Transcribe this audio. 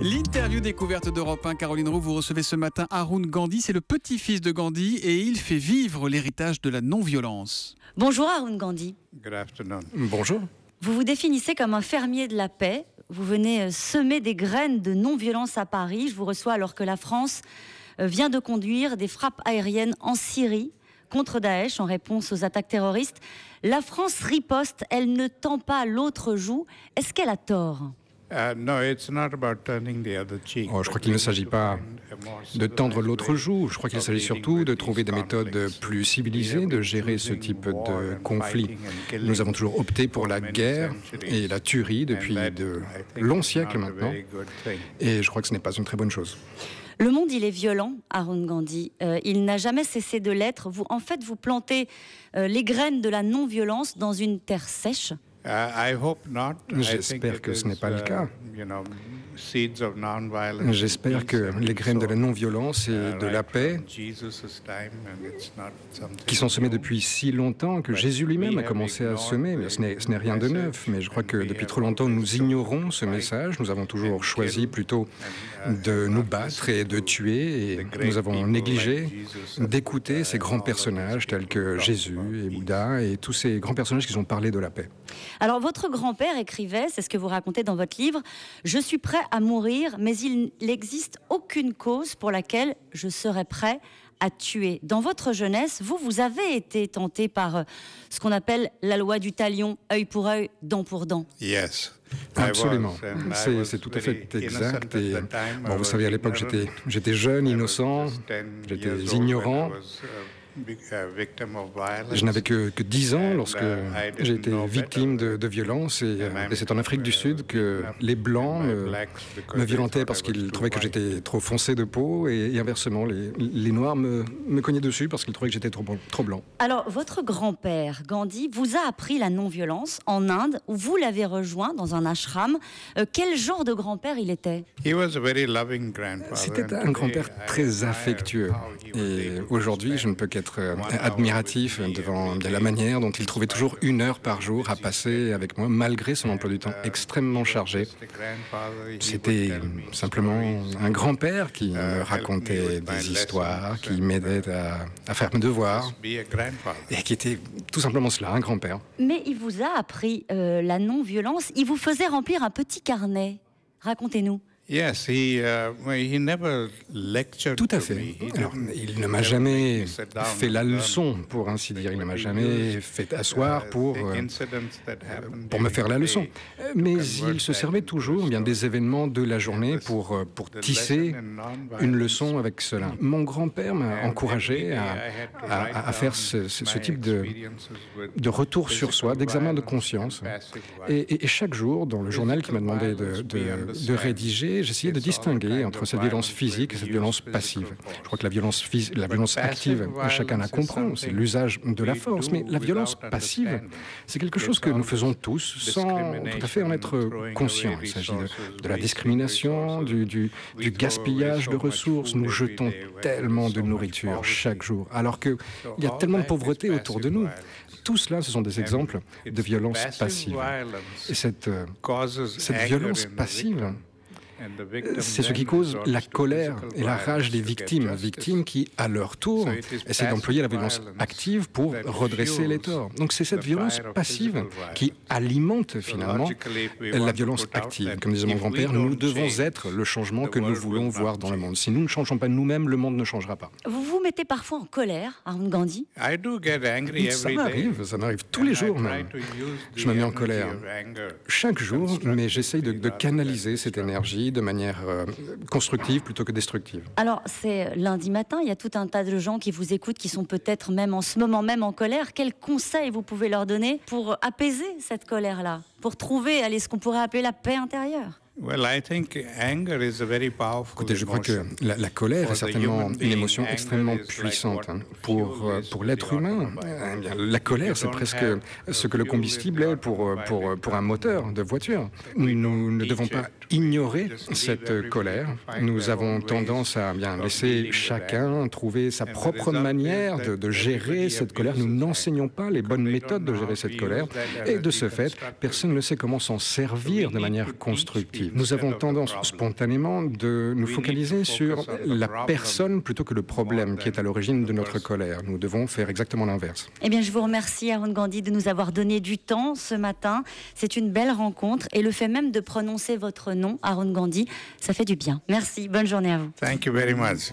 L'interview découverte d'Europe 1, Caroline Roux, vous recevez ce matin Arun Gandhi, c'est le petit-fils de Gandhi et il fait vivre l'héritage de la non-violence. Bonjour Arun Gandhi. Good afternoon. Bonjour. Vous vous définissez comme un fermier de la paix. Vous venez semer des graines de non-violence à Paris. Je vous reçois alors que la France vient de conduire des frappes aériennes en Syrie contre Daesh en réponse aux attaques terroristes. La France riposte, elle ne tend pas l'autre joue. Est-ce qu'elle a tort ? Je crois qu'il ne s'agit pas de tendre l'autre joue. Je crois qu'il s'agit surtout de trouver des méthodes plus civilisées de gérer ce type de conflit. Nous avons toujours opté pour la guerre et la tuerie depuis de longs siècles maintenant. Et je crois que ce n'est pas une très bonne chose. Le monde, il est violent, Arun Gandhi. Il n'a jamais cessé de l'être. Vous plantez les graines de la non-violence dans une terre sèche. J'espère que ce n'est pas le cas. J'espère que les graines de la non-violence et de la paix, qui sont semées depuis si longtemps, que Jésus lui-même a commencé à semer, ce n'est rien de neuf, mais je crois que depuis trop longtemps nous ignorons ce message. Nous avons toujours choisi plutôt de nous battre et de tuer, et nous avons négligé d'écouter ces grands personnages tels que Jésus et Bouddha et tous ces grands personnages qui ont parlé de la paix. Alors votre grand-père écrivait, c'est ce que vous racontez dans votre livre, « Je suis prêt à mourir, mais il n'existe aucune cause pour laquelle je serais prêt à tuer ». Dans votre jeunesse, vous avez été tenté par ce qu'on appelle la loi du talion, œil pour œil, dent pour dent. Yes. Absolument, c'est tout à fait exact. Et, vous savez, à l'époque, j'étais jeune, innocent, j'étais ignorant. Je n'avais que 10 ans lorsque j'ai été victime de violence et c'est en Afrique du Sud que les Blancs me violentaient parce qu'ils trouvaient que j'étais trop foncé de peau et inversement, les Noirs me cognaient dessus parce qu'ils trouvaient que j'étais trop blanc. Alors, votre grand-père, Gandhi, vous a appris la non-violence en Inde où vous l'avez rejoint dans un ashram. Quel genre de grand-père il était ? C'était un grand-père très affectueux et aujourd'hui, je ne peux qu'être admiratif devant la manière dont il trouvait toujours 1 heure par jour à passer avec moi, malgré son emploi du temps extrêmement chargé. C'était simplement un grand-père qui me racontait des histoires, qui m'aidait à faire mes devoirs, et qui était tout simplement cela, un grand-père. Mais il vous a appris la non-violence, il vous faisait remplir un petit carnet. Racontez-nous. Yes, Tout à fait. Alors, il ne m'a jamais fait la leçon, pour ainsi dire. Il ne m'a jamais fait asseoir pour me faire la leçon. Mais il se servait toujours bien des événements de la journée pour tisser une leçon avec cela. Mon grand-père m'a encouragé à faire ce type de retour sur soi, d'examen de conscience. Et chaque jour, dans le journal qu'il m'a demandé de rédiger, j'essayais de distinguer entre cette violence physique et cette violence passive. Je crois que la violence active, chacun la comprend, c'est l'usage de la force, mais la violence passive, c'est quelque chose que nous faisons tous sans tout à fait en être conscients. Il s'agit de la discrimination, du gaspillage de ressources. Nous jetons tellement de nourriture chaque jour, alors qu'il y a tellement de pauvreté autour de nous. Tout cela, ce sont des exemples de violence passive. Et cette violence passive, c'est ce qui cause la colère et la rage des victimes qui, à leur tour, essaient d'employer la violence active pour redresser les torts. Donc c'est cette violence passive qui alimente finalement la violence active. Comme disait mon grand-père, nous devons être le changement que nous voulons voir dans le monde. Si nous ne changeons pas nous-mêmes, le monde ne changera pas. Vous vous mettez parfois en colère, Arun Gandhi ? Ça m'arrive tous les jours même. Je me mets en colère chaque jour, mais j'essaye de canaliser cette énergie de manière constructive plutôt que destructive. Alors, c'est lundi matin, il y a tout un tas de gens qui vous écoutent, qui sont peut-être même en ce moment même en colère. Quels conseils vous pouvez leur donner pour apaiser cette colère-là, pour trouver ce qu'on pourrait appeler la paix intérieure ? Écoutez, je crois que la colère est certainement une émotion extrêmement puissante. Pour l'être humain, la colère, c'est presque ce que le combustible est pour un moteur de voiture. Nous ne devons pas ignorer cette colère. Nous avons tendance à laisser chacun trouver sa propre manière de gérer cette colère. Nous n'enseignons pas les bonnes méthodes de gérer cette colère. Et de ce fait, personne ne sait comment s'en servir de manière constructive. négative. Nous avons tendance spontanément de nous focaliser sur la personne plutôt que le problème qui est à l'origine de notre colère. Nous devons faire exactement l'inverse. Eh bien, je vous remercie, Arun Gandhi, de nous avoir donné du temps ce matin. C'est une belle rencontre et le fait même de prononcer votre nom, Arun Gandhi, ça fait du bien. Merci, bonne journée à vous. Thank you very much.